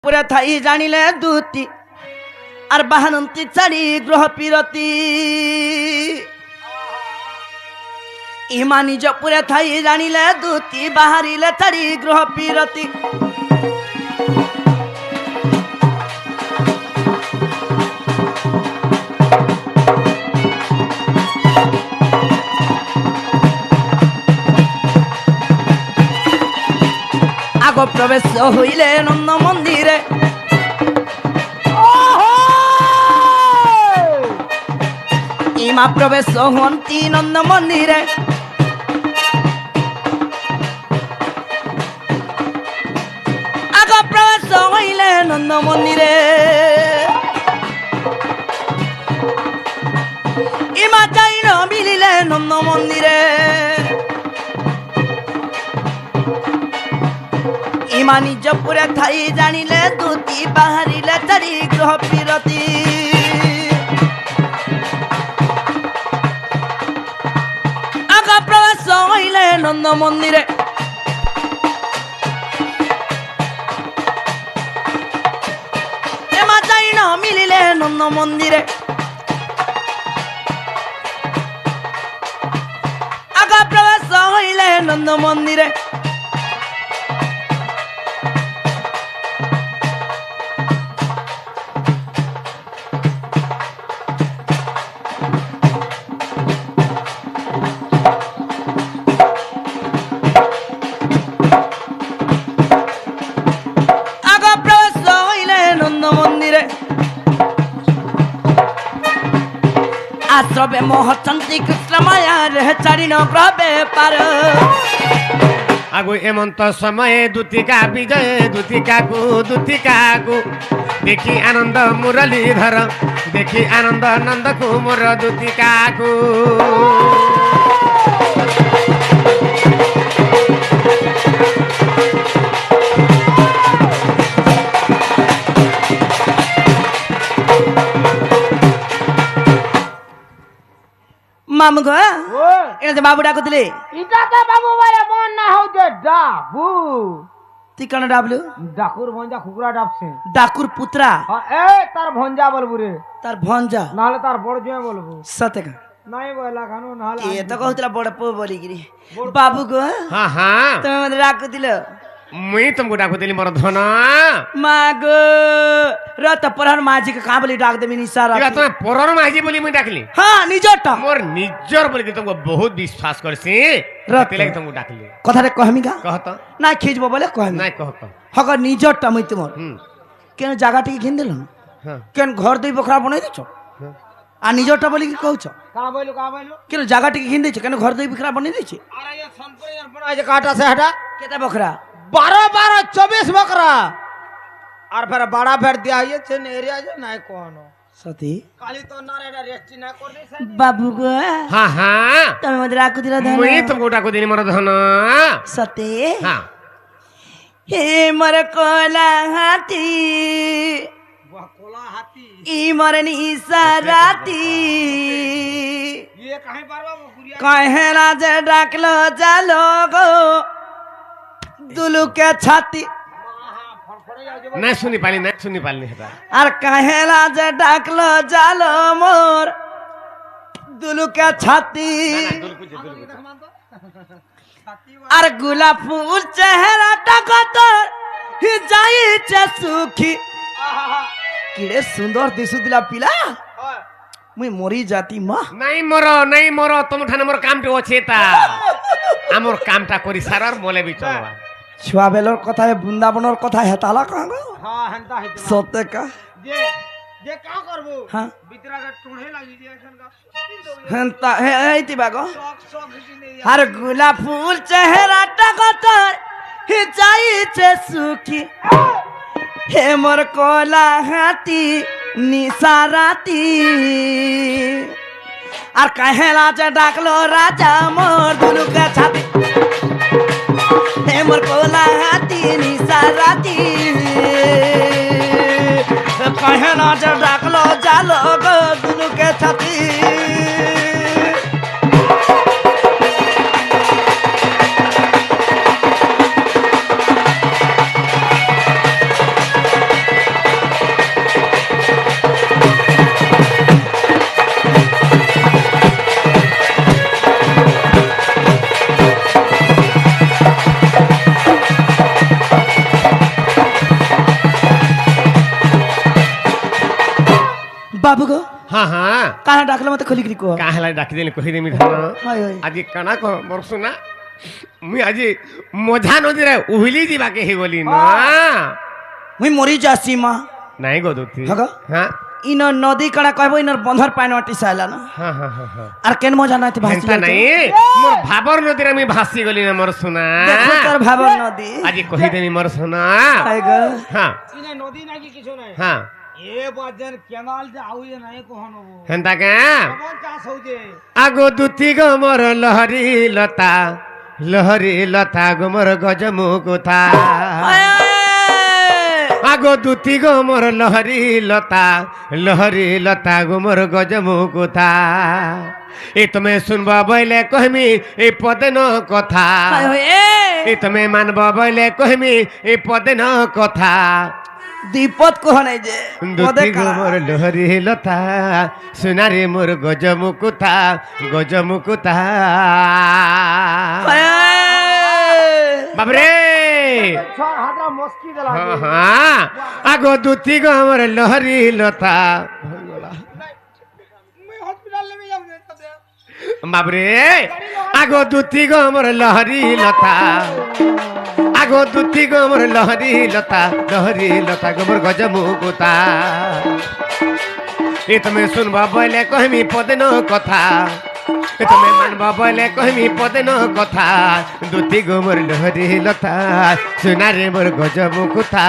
পুরা থাই জানিলে দুতি আর বাহানন্তি চারি গ্রহ পিরতি ইমানি জপুরে থাই জানিলে দুতি বাহারিলে চারি গ্রহ পিরতি আগ প্রবেশ হইলে নন্দ মন্দিরে ইমা প্রবেশ হন্তি নন্দ মন্দিরে আগ প্রবেশ হইলে নন্দ মন্দিরে ইমা যাইল মিলিলে নন্দ মন্দিরে ইমা নিজ পুরে থাই জানিলে দুতি বাহারিলে চারি গ্রহ পিরতি আগা প্রবেশ হইলে নন্দ মন্দিরে এমা যাই না মিলিলে নন্দ মন্দিরে আগা প্রবেশ হইলে নন্দ মন্দিরে আশ্রবে মোহচন্তি কৃষ্ণ মায়ার চারিণ গ্রহে পার আগু এমন্ত সময়ে দুতিকা বিজয় দুতিকাকু দেখি আনন্দ মুরলীধর দেখি আনন্দ নন্দকু মোর দুতিকাকু মামু গো এটা বাবু ডাকুଥିଲେ ইটাতে বাবু বলে মন না হউছে ডাবু তুই কেন ডাবলু ডাকুর ভঞ্জা কুকুরা ডাবছে ডাকুর পুত্রা এ তার ভঞ্জা বলবু রে তার ভঞ্জা নাহলে তার বড় জয় বলবু সতেকা নাই বলা খানো নাহলে এ তো কହୁଥିଲା বড় পুଅ ବୋଲିକିରି ବାବୁ ଗো হ্যাঁ হ্যাঁ ତମେ ମତେ ଡାକୁଥିଲ ମୁଇଁ ତମକୁ ଡାକୁଥିଲି ମୋର ଧନ ମା ଗো ର ତ ପରହର ମାଝିকে କାଁ ବୋଲି ডাক দেবি নিসারা এবার তুমি পরর মাঝি বলি মুই ডাকলি হ্যাঁ নিজটা মোর নিজর বলি তোমাকে বহুত বিশ্বাস করছি রত। তেলে তোমাকে ডাকলি কথারে কহমি গা কহ তো না খিজব বলে কহমি নাই কহ তো হক নিজটা মুই তোমার হুম কেন জায়গা টিকে ঘিন দিল হ্যাঁ কেন ঘর দুই বখরা বনাই দিছ আর নিজটা বলি কি কହୁছ কা বইলু কেন জায়গা টিকে ঘিন দিছ কেন ঘর দুই বখরা বনাই দিছি আরে এ সম্পূর্ণ বনাই যে কাটা আছে হেটা কেটা বখরা 12 24 বকরা আর ফের বড়া ফের দিয়া হইছে এরিয়া যে নাই কোন সতী কালি তো না এটা রেস্টি না করে দিছে বাবু গো হ্যাঁ হ্যাঁ তুমি মতে ডাকুଥିଲ ধন মুই তোমাকে ডাকুଥିଲି ମୋର ধন সতী হ্যাঁ হে মর কোলা হাতি বাহ কোলা হাতি ই মর নিসারাতি ये काहे पारबा गुरिया কহেলা যে ডাকলো জালো গো দুলুকে ছাতি फड़फड़े जाओ जे না শুনি পাইলি সেটা আর কহেলা যে ডাকলো জালো মোর দুলুকে ছাতি আর গোলাপ ফুল চেহারাটা কত যাইছে সুখী কিরে সুন্দর দিশুদিলা পিলা মুই মরি জাতি মা নাই মর তোমার ঠানে মোর কামটি আছে তা আমার কামটা করি সারার মলে বি চলবা ছুয়া বেলর কথা বৃন্দাবনের কথা হেতালা কাঁ গো हां हंता है সত্যি কা जे का करबो हाँ बितरा का टोढ़े लागी जे एखन का হেন্তা হেইতি বাগো शौक घिसी नहीं আর গোলাপ ফুল চেহারাটা কত যাইছে সুখী হে মোর কলা হাতি নিসারাতি আর কাহেলা যে ডাকলো রাজা মোর দুলুকে ছাতি হে মোর কলা হাতি নিসারাতি কাহেলা যে ডাকলো জালো গো দুলুকে ছাতি बाबू गो हाँ हाँ काना डाकले मते खोली करी को का हला डाकी देले कहि देमी धन हाय हाय आज काना को मोर सुना मुई आज मझा नदी रे उहिली जीवा के हे बोली ना मुई मरी जासी मां नहीं गोदुती हगा? हाँ इन नदी कणा कहबो इन बंधर पानी अटी साला ना हाँ हाँ हाँ हाँ आर केन मजा नाते भासी हेंता नहीं मोर भाबर नदी रे मी भासी गली ना मोर सुना देखो तोर भाबर नदी आज कहि देमी मोर सुना हाय गो हाँ ইনে নদী নাকি কিছু নাই हाँ এ বাজার কেনাল যে আউয়ে নাই কোহন হবো हेंता के কেমন চাষ হউছে आगो दुती गो मोर लहरी लता गो मोर गजमुको था आगो दुती गो मोर लहरी लता गो मोर गजमुको था ए तुम्हें सुनबा बैले कहमी ए पदेन कथा हाय हाय ए तुम्हें मानबा बैले कहमी ए पदेन कथा दीपत को हनै जे दुती गो मोर लहरी लता सुनारे मोर गजमुको था बाबरे ছর হাতরা মস্কি দেলা हाँ हाँ आगो दुती गो मोर लहरी लता মুই হসপিটাল নেমে যাম তবে बाबरे आगो दुती गो मोर लहरी लता आगो दुती गो मोर लहरी लता गो मोर गजमुकुता ए तुम्हें सुनबा बोले कहमी पदेन कथा ए तुम्हें मानबा बोले कहमी पदेन कथा दुती गो मोर लहरी लता सुनारे मोर गजमुकुता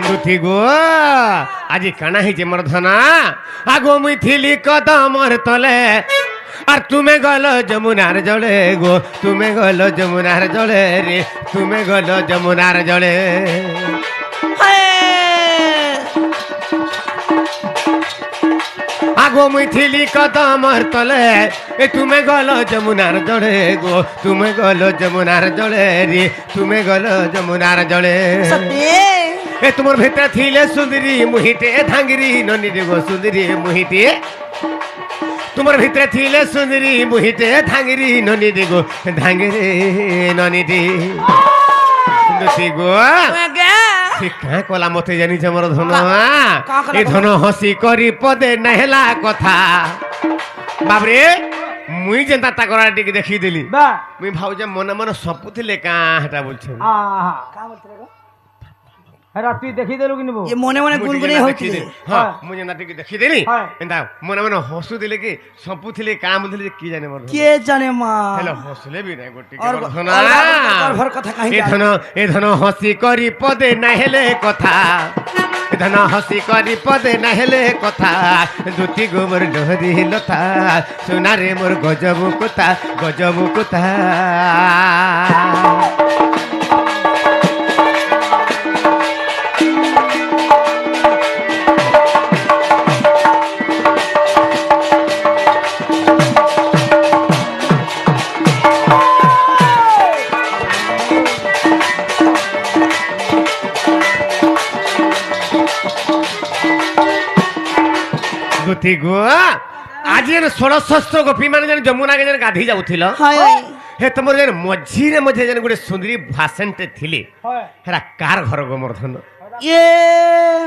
दुती गो आज काना ही मोर धना आगो मुई थिली कदमर तले আর তুমি গলো যমুনার জলে গো তুমি গলো যমুনার জলে রে তুমি গলো যমুনার জলে আগো মুই থিলি কদমর তলে এ তুমি গলো যমুনার জলে গো তুমি গলো যমুনার জলে রে তুমি গলো যমুনার জলে এ তোমার ভিতরে থিলে সুন্দরী মুহিতে ধাঙ্গিরি ননি রে গো সুন্দরী মুহিতে তোমার ভিতরে থিলে সুন্দরী মুহিতে ধাঙ্গিরি ননি রে গো ধাঙ্গিরি ননি রে দুতি গো কাঁ কলা মতে জানিছ মোর ধন এ ধন হসি করি পদে নেহলা কথা বাবরে মুই যেন্তা তাকরা টিকে দেখি দিলি বা মুই ভাউজে মনে মনে সপুথিলে কাঁ হেটা বলছে আহা কা বলতে রে হেরা তুই দেখি দেলু কি নিবো ये मोने मोने गुनगुने होती है হ্যাঁ মুই যেন্তা টিকে দেখি দিলি হ্যাঁ। এন্তা মনে মনে হসু দিলে কি সপুথিলে কাঁ বলতে কি জানে মোর के जाने मां हेलो हसले भी नहीं गोटी और के धन और भर कथा कहीं ए धन हसी करी पदे नहेले कथा ए धन हसी करी पदे नहेले कथा दुती गोबर डहरी लता सुनारे मोर गजमुकुता दुती गो आज षोड़श गोपी मान जमुना के गाधी जाऊल हाय हे तुम मझीरे मझे गोटे सुंदरी भाषणटे थी হয় हेरा कार घर गो मोर धन ये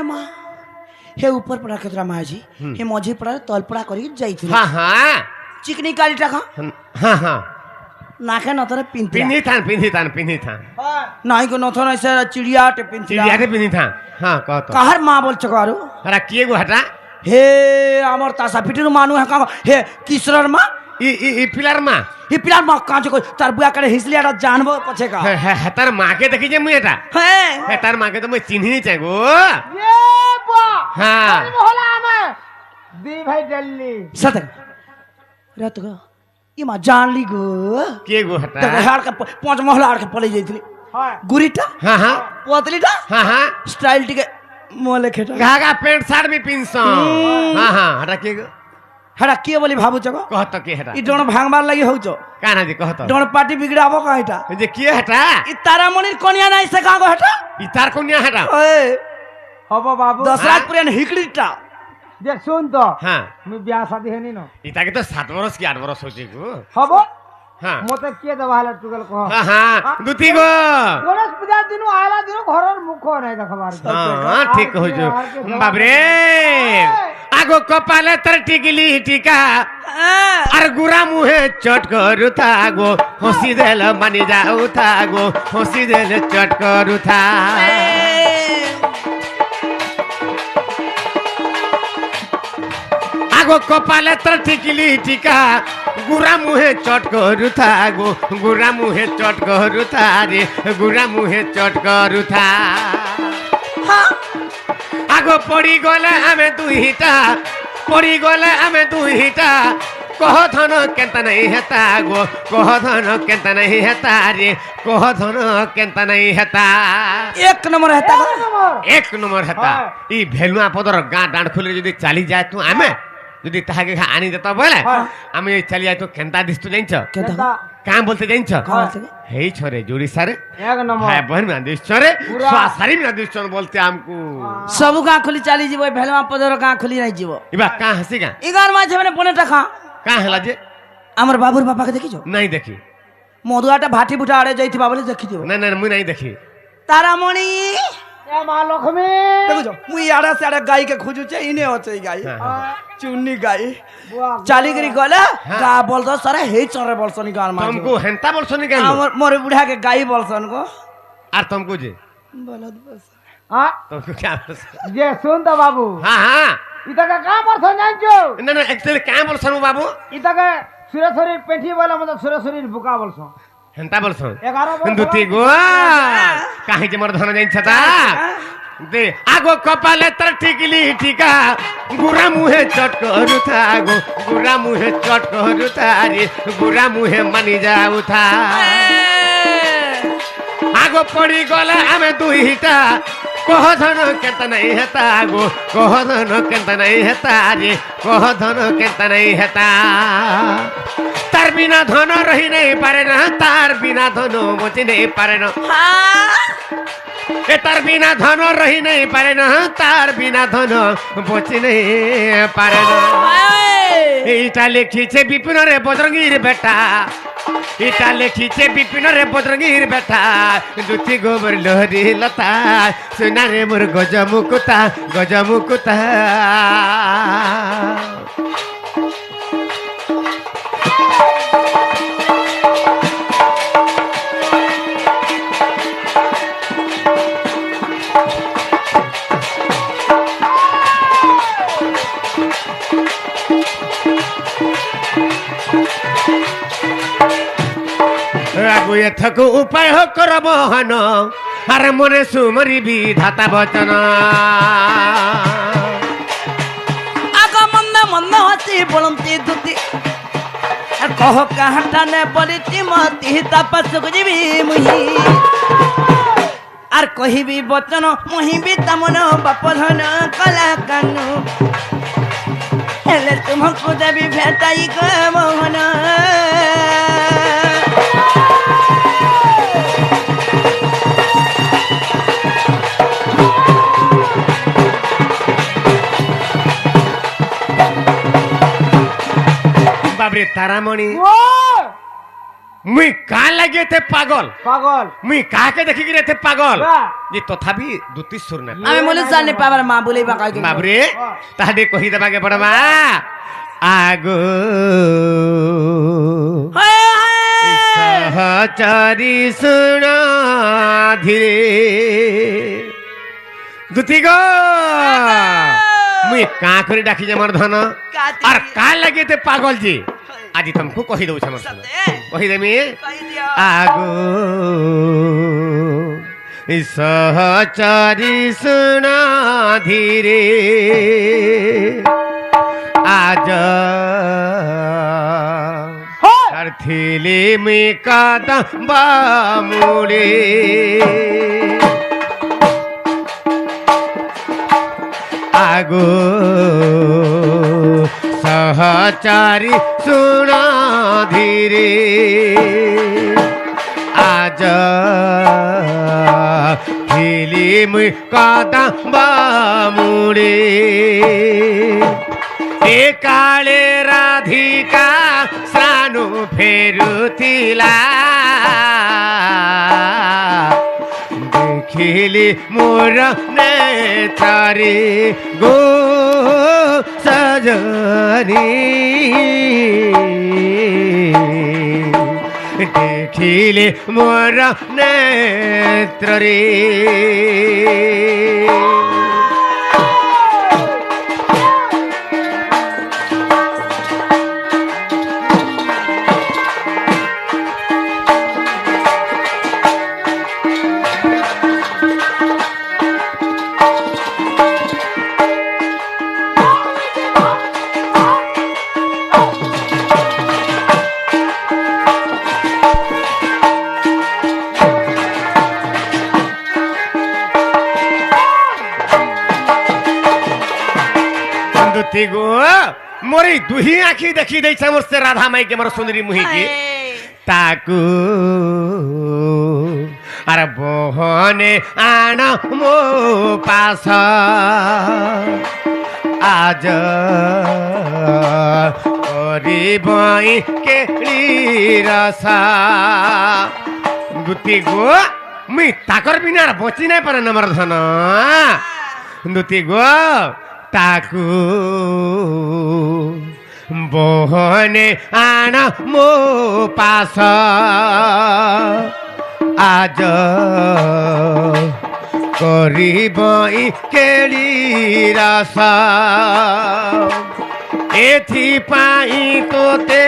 मां हे ऊपर पड़ा केतरा माजी हे मझी पड़ा तल पड़ा करी जाइथिल हाँ हाँ चिकनी काली टाका हाँ हाँ नाके नतरे पिंती पिंधी थान হয় नाई को नथन ऐसे चिड़िया टे पिंती चिड़ियाटे पिंधी थान हाँ कह तो कहर मां बोल चकारो हेरा किए गो हटा हे अमर तासा पिटिर मानु है का हे किसरर मां ई पिलार माँ ही पिलार मां कांच को तार बुआ करे हिसलिया जानबो पछे का तार माँ के देखी जे मुई एटा है तार माँ के तो मुई चिन्ही चाहे गो এ বা हाँ হলা আমে দি ভাই দিল্লি सतर रात को ये मां जान ली गो के गो तो हटा हाड़ के पांच महला हाड़ के पले जाइथिली হয় गुरीटा हाँ हाँ पोतलीटा हाँ हाँ स्टाइल टिके মোলে খেটা घाघा पेंट सार्ट भी पिनस हाँ हाँ हटा के হেটা কিয়ে বলি ভাবুছ গো कहत के हटा ই ডণ ভাঙবার লাগি হউছ काना जी कहत ডণ পার্টি বিগড়াবো কা এটা जे के हटा ই তারামণির কনিয়া নাই সে কা গো হেটা इतार कोन्या हटा ওই হব বাবু দশরাত পুরিয়ান হিকড়িটা দেখ শুন তো हाँ আমি বিয়া শাদি হেনি ন इता के तो 7 बरस की 8 बरस होची को হব हाँ মতে কে দেবা হলে টুকেল কহ हाँ हाँ दुती गो গণেশ পূজার দিন আয়লা দিন ঘরের মুখ নাই দেখবার हाँ ठीक हो जो बाबरे आगो कपाले तर टिकली टिका আর গুড়া মুহে চট করু থাগো হসি দেল মানি যাও থাগো হসি দেল চট করু থা আগো কপালে তোর টিকলি টিকা গুড়া মুহে চট করু থাগো গুড়া মুহে চট করু থা রে গুড়া মুহে চট করু থা আগো পড়ি গলে আমি দুইটা পড়ি গলে আমি দুইটা কহ ধন কেন্তা নাই হেতা গো কহ ধন কেন্তা নাই হেতা রে কহ ধন কেন্তা নাই হেতা এক নম্বর হেতা গো এক নম্বর হেতা ই ভেলুয়া পদর গাঁ ডাঁড় খুলে যদি চালি যায় তো আমি যদি তাহাকে আনি দেত বলে আমি এই চালি যাই তো কেন্তা দিস জানিছ কেতা কাঁ বলতে জানিছ বলতে গো? হেই ছরে জোড়ি সারে এক নম্বর হ্যাঁ বহন না দিস ছরে সারি না দিস বলতে আমকু সবু গাঁ খুলি চালি যাব ভেলমা পদর গাঁ খুলি নাই যাব ইবা কাঁ হাসি গাঁ ইগার মাঝে মানে পনে টাকা কাঁ হেলা যে আমার বাবুর বাপাকে দেখিছ নাই দেখি মধুয়াটা ভাটি বুটা আড়ে যাইথিবা বলে দেখি দিব না না মুই নাই দেখি তারামণি এ মা লক্ষ্মী দেখুছ মুই আড়ে সাড়ে গাইকে খুঁজুছে ইনে হচ্ছে এই গাই চুন্নি গাই চালিগিরি গলে গা বলদ সারে হেই চরে বলছনি গার মাঝে तुमको हेंता बोलछनी केन আমার মোরে বুড়া के गाई बोलसन को আর तुमको जे বলদ বস হ্যাঁ तुमको क्या बोलछ যে শুন তো বাবু हां हां ইটাকে কা বলছ জানছো না না एक्चुअली क्या बोलछनु बाबू ইটাকে সুরেশ্বরীর পেঠি বলে মতো সুরেশ্বরীর বুকা বলছ हेंता बोलछ 11 বছর दुती गो काहे जे मोर धन जाइन छता दे आगो कपाले तर टिकली टिका गुरा मुहे चट करु था गो गुरा मुहे चट करु था रे गुरा मुहे मानी जाउ था आगो पड़ी गला आमे दुईटा कह धन केंता नहीं हेता गो कह धन केंता नहीं हेता रे कह धन केंता नहीं हेता तार बिना धन रही नहीं पारे ना तार बिना धन बची नहीं पारे ना ए तार बिना धन रही नहीं पारे ना तार बिना धन बची नहीं पारे ना এইটা লেখিছে বিপিন রে বজরঙ্গীর বেটা এটা লেখিছে বিপিন রে বজরঙ্গীর বেটা দুটি গোবর লহরি লতা সোনা রে মোর গজমুকুতা গজমুকুতা আগু এথকু উপায় হোক করব হন আর মনে সুমরি বিধাতা বচন আগ মন্দ মন্দ হসি বলন্তি দুতি আর কহ কাহাটা নে বলিতি মতি তাপস গজিবি মুহি আর কহিবি বচন মহিবি তমন বাপ ধন কলা কানু হেলে তুমকু দেবি ভেটাই গো মোহন বাবরে তারামণি ও মুই কা লাগে তে পাগল পাগল মুই কাকে দেখি রে তে পাগল বা। যে তথাপি দুতি সুর না আমি মনে জানি পাবার মা বলেই বা কাই বাবরে তাহলে কহি দেবাকে পড়বা আগো সহচারী শুণ ধীরে দুতি গো মুই কা করে ডাকি যে মোর ধন আর কা লাগে তে পাগল জি আজি তুমকু কহি দઉં છું কহি দেমি আগো সহচারী শুণ ধীরে আজ থিলি মি কদম বামুড়ে আগো সহচারী শুণ ধীরে আজ ফিলিম কদম্ব মুড়ে এ কালে রাধিকা স্নানু ফেরুথিলা দেখিলি মোর নেত্রে গো সজনী দেখিলে মোর নেত্রে गो मोरी दुही आखी देखी दे मोर से राधा माई के मोर सुंदरी मुही के ताकू अरे बहने आना मो पास आज बई के रसा दुती गो मुई ताकर बिना बची नहीं पारे नमर धन दुती गो ताकू बहने आना मो पास आज करिबई केली रस एथिपाई तोते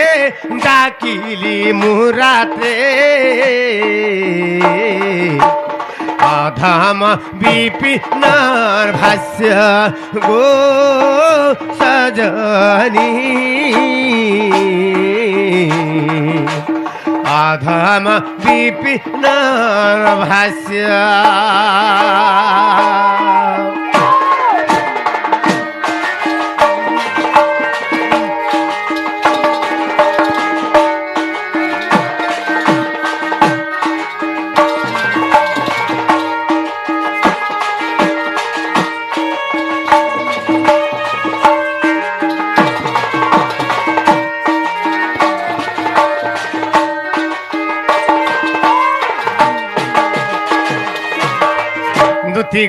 डाकिली मुराते अधम विपिनर भाष्य गो सजनी अधम विपिनर भाष्य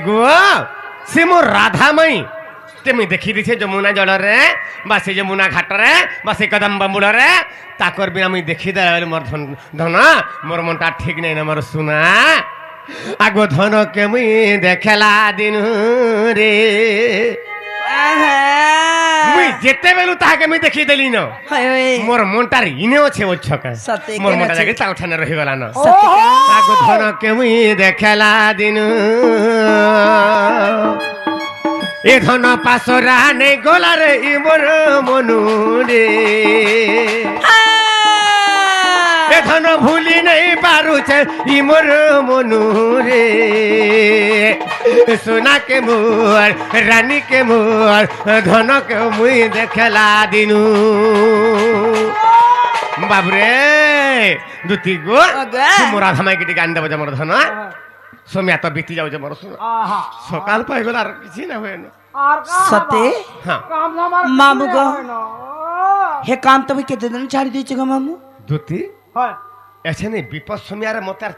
गो से मो राधा मई ते मुई देखी दिसे जमुना जल रे बा से जमुना घाट रे बा से कदम बम्बुल रे ताकर बिना मुई देखी दे मोर धन मोर मनटा ठीक नहीं ना मोर सुना आगो धन के मुई देखला दिन रे मुई जेते बेलु ताके मुई देखी देली न मोर मनटा इने ओछे ओछक मोर मनटा जाके ता उठाने रही गला न आगो धन के मुई देखला दिन ए धन पासरा ने गोला रे मोर मनु रे ए धन भूली नहीं पारु छे ई मोर मनु रे सोना के मोर रानी के मोर धन के मुई देखला दिनु बाबरे दुती गो मोरा धमाई के गान देबो मोर धन सोमिया तो बीती जाऊ मोर सुन सकाल पाई गला किछि ना होय न सते हां मामू गो हे काम तो केते दिन छाड़ी दै छ गो मामू दुती हां ऐसे नहीं विपद सोमिया रे मते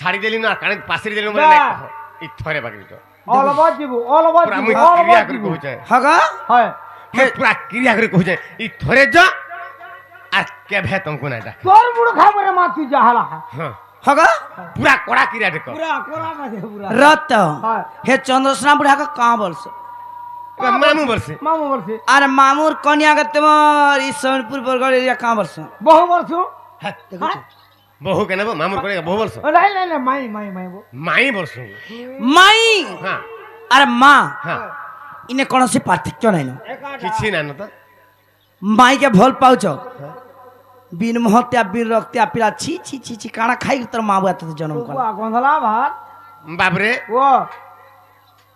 छाड़ी देली ना काने पासरी देली मने नहीं कहो इ थरे बाकी तो अलबा जीवो पूरा मुई क्रिया कर कहू जाय हगा हां मैं पूरा क्रिया कर कहू जाय इ थरे जा आ के भे तुमको ना देख तोर मुड़ खा मरे माथि जहला हां हगा पूरा कोड़ा क्रिया देखो पूरा कोरा में दे पूरा रत हां हे चंद्रसेना बुढ़ा का कहां बोलस मामू वर्षे अरे मामूर कन्या के तमर ई सोनपुर बरगढ़ एरिया कहां बोलस बहु वर्षो बहु के ना मामू करे बहु वर्ष नहीं नहीं नहीं माई वो माई वर्ष माई हां अरे मां हां इने कोनोसी पार्थक्य नै न किछि ना न त माई के भल पाउछ बिन महत्या बिन रक्त्या पिला छी छी छी छी काना खाई तर मां बुआ त जन्म कर गोंधला भात बाप रे वो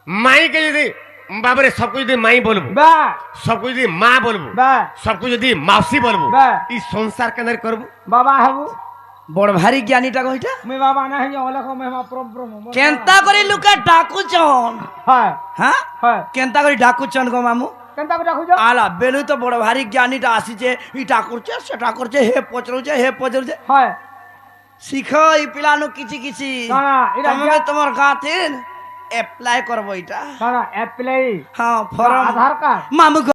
माई के यदि বাবারে সবকু যদি মাই বলবো বা সবকু যদি মা বলবো বা সবকু যদি মাসি বলবো বা এই সংসার কেন করবো বাবা হবু বড় ভারী জ্ঞানীটা কইটা মে বাবা না হই অলেখ মেহমা প্রম কেনতা করে লুকা ডাকুচন হ্যাঁ হ্যাঁ হ্যাঁ কেনতা করে ডাকুচন গো মামু কেনতা করে রাখুছ আলা বেলু তো বড় ভারী জ্ঞানীটা আসিছে ইটা করছে সেটা করছে হে পচরুছে হয় শিখ এই পিলানো কিছু কিছু না এটা তুমি তোমার গাতে অ্যাপ্লাই করবো এটা না অ্যাপ্লাই হ্যাঁ ফর্ম আধার কার্ড মামু